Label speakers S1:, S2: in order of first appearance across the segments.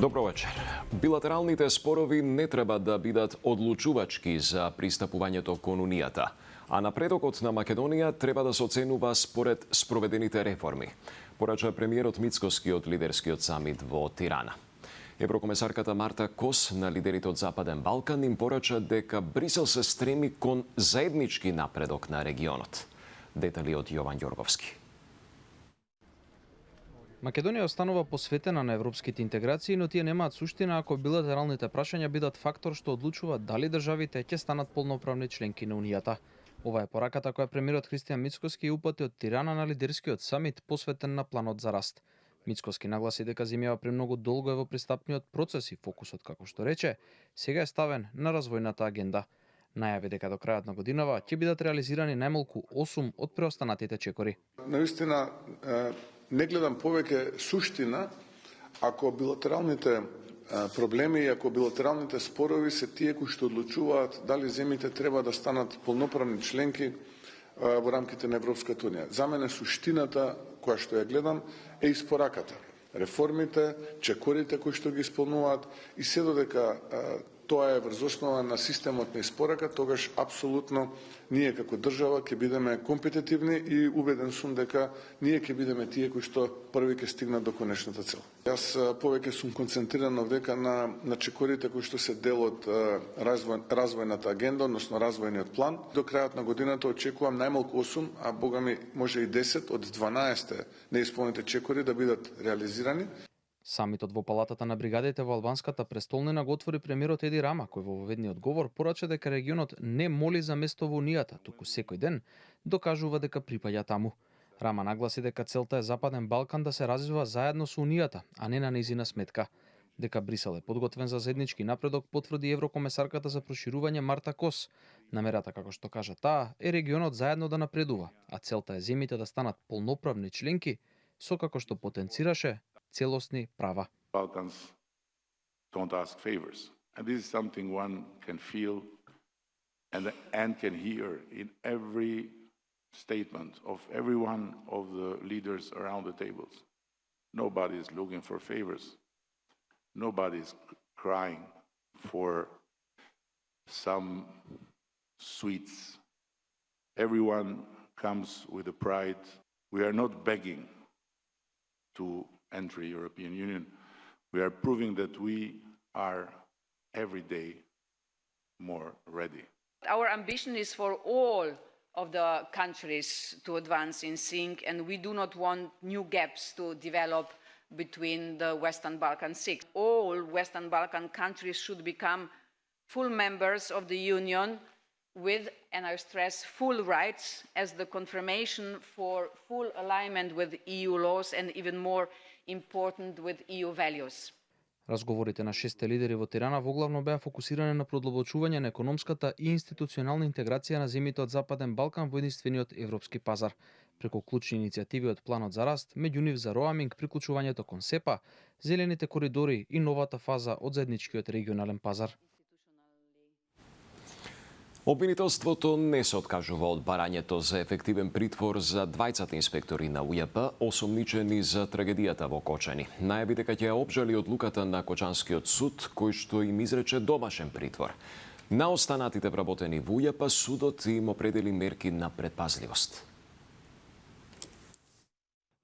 S1: Добро вечер. Билатералните спорови не треба да бидат одлучувачки за пристапувањето кон Унијата, а напредокот на Македонија треба да се оценува според спроведените реформи, порача премиерот Мицкоски од лидерскиот самит во Тирана. Еврокомесарката Марта Кос на лидерите од Западен Балкан им порача дека Брисел се стреми кон заеднички напредок на регионот. Детали од Јован Ѓорговски.
S2: Македонија останува посветена на европските интеграции, но тие немаат суштина ако билатералните прашања бидат фактор што одлучува дали државите ќе станат полноправни членки на Унијата. Ова е пораката која премиерот Христијан Мицкоски упати од Тирана на лидерскиот самит посветен на планот за раст. Мицкоски нагласи дека земјава премногу долго е во пристапниот процес и фокусот, како што рече, сега е ставен на развојната агенда. Најави дека до крајот на годинава ќе бидат реализирани најмалку 8 од преостанатите чекори.
S3: Наистина не гледам повеќе суштина ако билатералните проблеми и ако билатералните спорови се тие кои што одлучуваат дали земјите треба да станат полноправни членки во рамките на Европската Унија. За мене суштината која што ја гледам е испораката. Реформите, чекорите кои што ги исполнуваат и се додека тоа е врз основа на системот на испорака, тогаш апсолутно ние како држава ќе бидеме компетитивни и убеден сум дека ние ќе бидеме тие кои што први ќе стигнат до конечната цел. Јас повеќе сум концентриран овдека на чекорите кои што се дел од развојната агенда, односно развојниот план. До крајот на годината очекувам најмалку 8, а богами може и 10 од 12 неисполните чекори да бидат реализирани.
S2: Самитот во палатата на бригадите во албанската престолнина го отвори премиерот Еди Рама, кој во воведниот говор порача дека регионот не моли за место во Унијата, туку секој ден докажува дека припаѓа таму. Рама нагласи дека целта е Западен Балкан да се развива заедно со Унијата, а не на нејзина сметка. Дека Брисел е подготвен за заеднички напредок потврди еврокомесарката за проширување Марта Кос. Намерата, како што кажа таа, е регионот заедно да напредува, а целта е земјите да станат полноправни членки со, како што потенцираше, целосни права.
S4: Balkans don't ask favors. And this is something one can feel and can hear in every statement of every one of the leaders around the tables. Nobody is looking for favors. Nobody is crying for some sweets. Everyone comes with a pride. We are not begging to enter European Union. We are proving that we are every day more ready.
S5: Our ambition is for all of the countries to advance in sync, and we do not want new gaps to develop between the Western Balkan Six. All Western Balkan countries should become full members of the Union with, and I stress, full rights as the confirmation for full alignment with EU laws and even more important with EU values.
S2: Разговорите на шесте лидери во Тирана воглавно беа фокусирани на продлабочување на економската и институционална интеграција на земјите од Западен Балкан во единствениот европски пазар, преку клучни иницијативи од планот за раст, меѓу нив за роаминг, приклучувањето кон СЕПА, зелените коридори и новата фаза од заедничкиот регионален пазар.
S1: Обвинителството не се откажува од барањето за ефективен притвор за двајцата инспектори на УЈП, осомничени за трагедијата во Кочани. Најави дека ќе ја обжали одлуката на Кочанскиот суд, кој што им изрече домашен притвор. На останатите вработени во УЈП судот им определи мерки на предпазливост.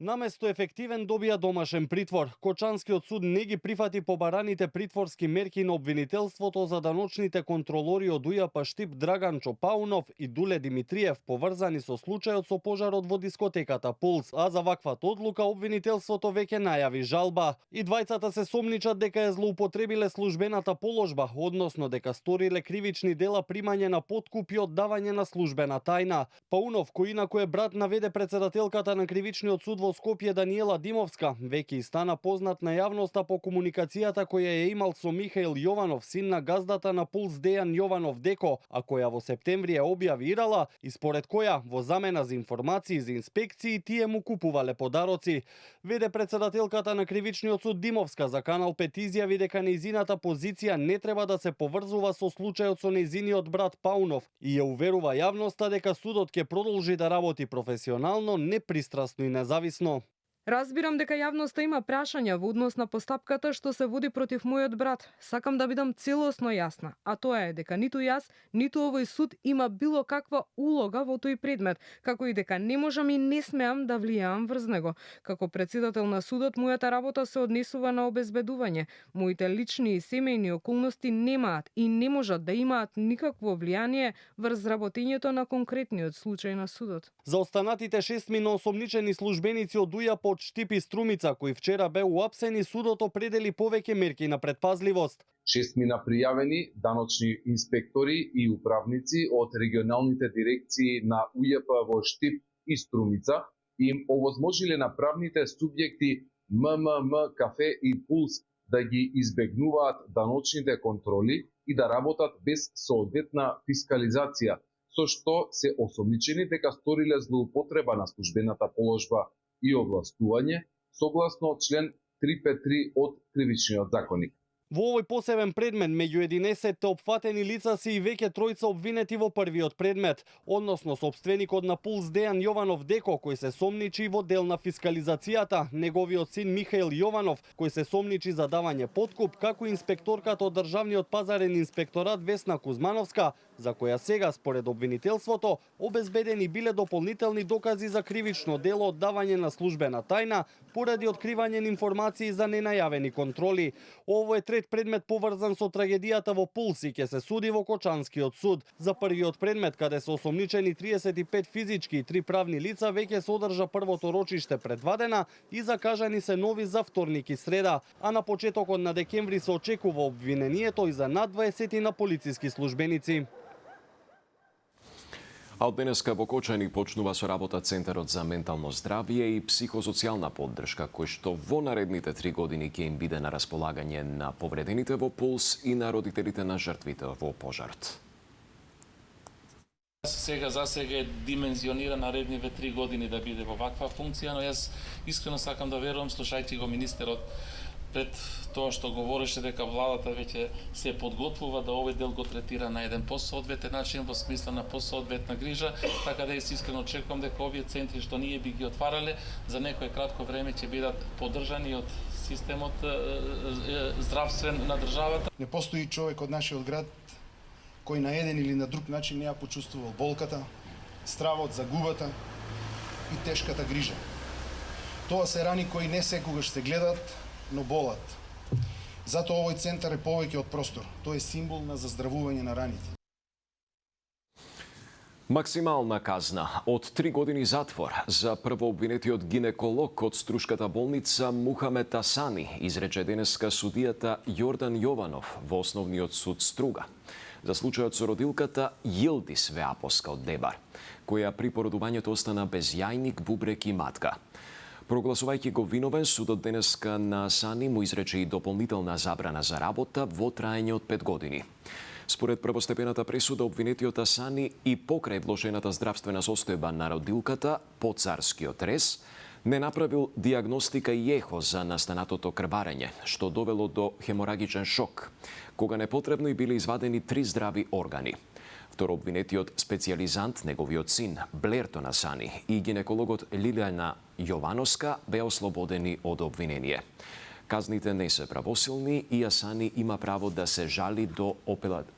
S6: Наместо ефективен добија домашен притвор. Кочанскиот суд не ги прифати побараните притворски мерки на обвинителството за даночните контролори од УЈП Штип Драган Чопаунов и Дуле Димитриев поврзани со случајот со пожарот во дискотеката Пулс, а за ваквата одлука обвинителството веќе најави жалба. И двајцата се сомничат дека е злоупотребиле службената положба, односно дека сториле кривични дела примање на подкуп и оддавање на службена тајна. Паунов, кој инаку е брат на веде председателката на кривичниот суд во Скопје Даниела Димовска, веќе и стана познат на јавноста по комуникацијата која ја имал со Михаил Јованов, син на газдата на Пулс Дејан Јованов Деко, а која во септември ја објавирала и според која во замена за информации за инспекции тие му купувале подароци. Веде председателката на кривичниот суд Димовска за Канал 5 изјави дека нејзината позиција не треба да се поврзува со случајот со нејзиниот брат Паунов и ја уверува јавноста дека судот ќе продолжи да работи професионално, непристрасно и независно.
S7: Разбирам дека јавноста има прашања во однос на постапката што се води против мојот брат. Сакам да бидам целосно јасна, а тоа е дека ниту јас, ниту овој суд има било каква улога во тој предмет, како и дека не можам и не смеам да влијаам врз него. Како председател на судот, мојата работа се однесува на обезбедување. Моите лични и семејни околности немаат и не можат да имаат никакво влијание врз работењето на конкретниот случај на судот.
S6: За останатите 6 осомничени службеници од УЈАП од Штип и Струмица, кои вчера беа уапсени, судот определи повеќе мерки на предпазливост.
S8: 6 пријавени даночни инспектори и управници од регионалните дирекции на УЈП во Штип и Струмица им овозможиле на правните субјекти МММ, Кафе и Пулс да ги избегнуваат даночните контроли и да работат без соодветна фискализација, со што се осомничени дека сториле злоупотреба на службената положба и овластување, согласно член 353 од Кривичниот законник.
S6: Во овој посебен предмет, меѓу 11 опфатени лица се и веќе тројца обвинети во првиот предмет, односно сопственикот на Пулс Дејан Јованов Деко, кој се сомничи во дел на фискализацијата, неговиот син Михаил Јованов, кој се сомничи за давање подкуп, како и инспекторката од Државниот пазарен инспекторат Весна Кузмановска, за која сега, според обвинителството, обезбедени биле дополнителни докази за кривично дело оддавање на службена тајна поради откривање на информации за ненајавени контроли. Ово е трет предмет поврзан со трагедијата во Пулс и ќе се суди во Кочанскиот суд. За првиот предмет, каде се осомничени 35 физички и 3 правни лица, веќе се одржа првото рочиште предвадена и закажани се нови за вторник и среда, а на почетокот на декември се очекува обвинението и за над 20 на полициски службеници.
S1: А од денеска во Кочани почнува со работа Центарот за ментално здравје и психосоцијална поддршка, кој што во наредните 3 години ќе им биде на располагање на повредените во Пулс и на родителите на жртвите во пожарот.
S9: За сега е димензиониран наредниве 3 години да биде во ваква функција, но јас искрено сакам да верувам, слушајќи го министерот пред тоа што говореше дека владата веќе се подготвува да овој дел го третира на еден посоодветен начин во смисла на посоодветна грижа, така да јас искрено очекувам дека овие центри што ние би ги отварале за некое кратко време ќе бидат поддржани од системот здравствен на државата.
S10: Не постои човек од нашиот град кој на еден или на друг начин не ја почувствувал болката, стравот, загубата и тешката грижа. Тоа се рани кои не секогаш се гледат, но болат. Затоа овој центар е повеќе од простор. Тој е символ на заздравување на раните.
S1: Максимална казна од 3 години затвор за првообвинетиот гинеколог од Струшката болница Мухамед Асани изрече денеска судијата Јордан Јованов во Основниот суд Струга за случајот со родилката Јилдис Веапоска од Дебар, која при породувањето остана без јајник, бубрек и матка. Прогласувајќи го виновен, судот денеска на Асани му изрече и дополнителна забрана за работа во траење од 5 години. Според првостепената пресуда, обвинетиот Асани и покрај влошената здравствена состојба на родилката по царскиот рез, не направил диагностика и ехо за настанатото крварење, што довело до хеморагичен шок, кога непотребно и биле извадени 3 здрави органи. Второобвинетиот специјализант, неговиот син Блертон Асани и гинекологот Лилијана Јовановска беа ослободени од обвинение. Казните не се правосилни и Асани има право да се жали до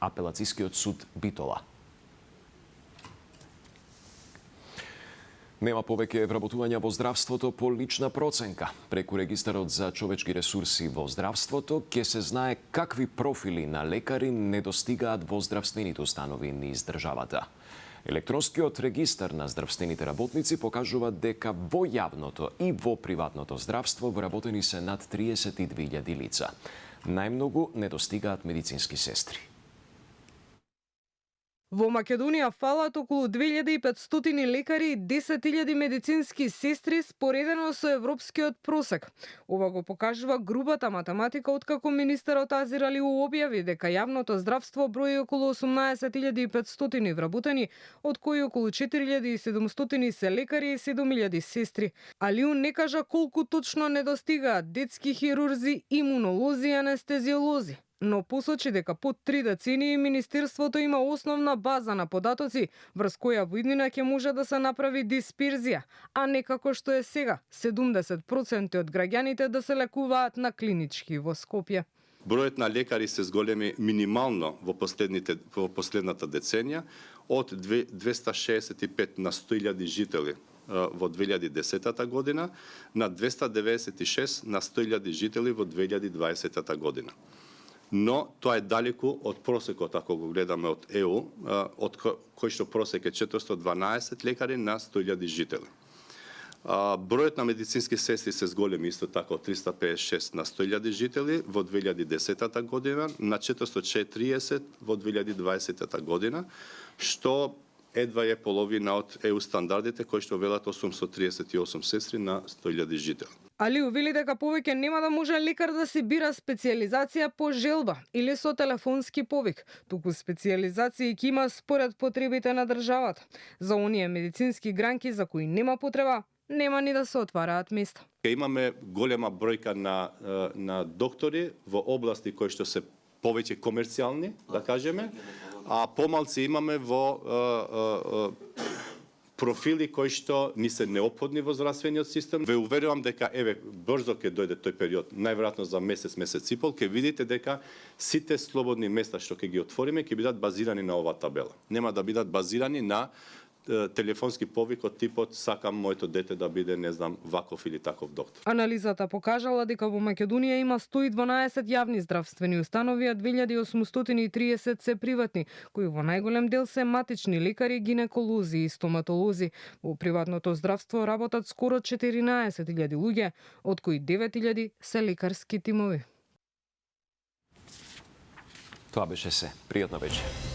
S1: апелацискиот суд Битола. Нема повеќе вработувања во здравството по лична проценка. Преку регистарот за човечки ресурси во здравството ќе се знае какви профили на лекари недостигаат во здравствените установи низ државата. Електронскиот регистар на здравствените работници покажува дека во јавното и во приватното здравство вработени се над 32.000 лица. Најмногу недостигаат медицински сестри.
S7: Во Македонија фалат околу 2500 лекари и 10.000 медицински сестри споредено со европскиот просек. Ова го покажува грубата математика откако министерот Азир Али објави дека јавното здравство брои околу 18.500 вработени, од кои околу 4.700 се лекари и 7.000 сестри. Алиу не кажа колку точно недостигаат детски хирурзи, имунолози и анестезиолози. но посочи дека под 3 децении Министерството има основна база на податоци врз која во иднина ќе може да се направи дисперзија, а не како што е сега, 70% од граѓаните да се лекуваат на клинички во Скопје.
S11: Бројот на лекари се зголеми минимално во последната деценија од 265 на 100.000 жители во 2010 година на 296 на 100.000 жители во 2020 година. Но тоа е далеку од просекот, ако го гледаме од ЕУ, од кој што просек е 412 лекари на 100.000 жители. Бројот на медицински сестри се зголеми исто така од 356 на 100.000 жители во 2010 година на 430 во 2020 година, што едва е половина од ЕУ стандардите кои што велат 838 сестри на 100.000 жители.
S7: Алиу вели дека повеќе нема да може лекар да си бира специјализација по желба или со телефонски повик, туку специјализации ќе има според потребите на државата. За оние медицински гранки за кои нема потреба, нема ни да се отвараат места.
S11: Имаме голема бројка на доктори во области кои што се повеќе комерцијални, да кажеме, а помалци имаме во профили кои што ни се неопходни во здравствениот систем. Ве уверувам дека брзо ќе дојде тој период, најверојатно за месец и пол, ќе видите дека сите слободни места што ќе ги отвориме ќе бидат базирани на оваа табела. Нема да бидат базирани на телефонски повик од типот сакам моето дете да биде, не знам, ваков или таков доктор.
S7: Анализата покажала дека во Македонија има 112 јавни здравствени установи, а 2830 се приватни, кои во најголем дел се матични лекари, гинеколози и стоматолози. Во приватното здравство работат скоро 14.000 луѓе, од кои 9.000 се лекарски тимови.
S1: Тоа беше се. Пријатна вечер.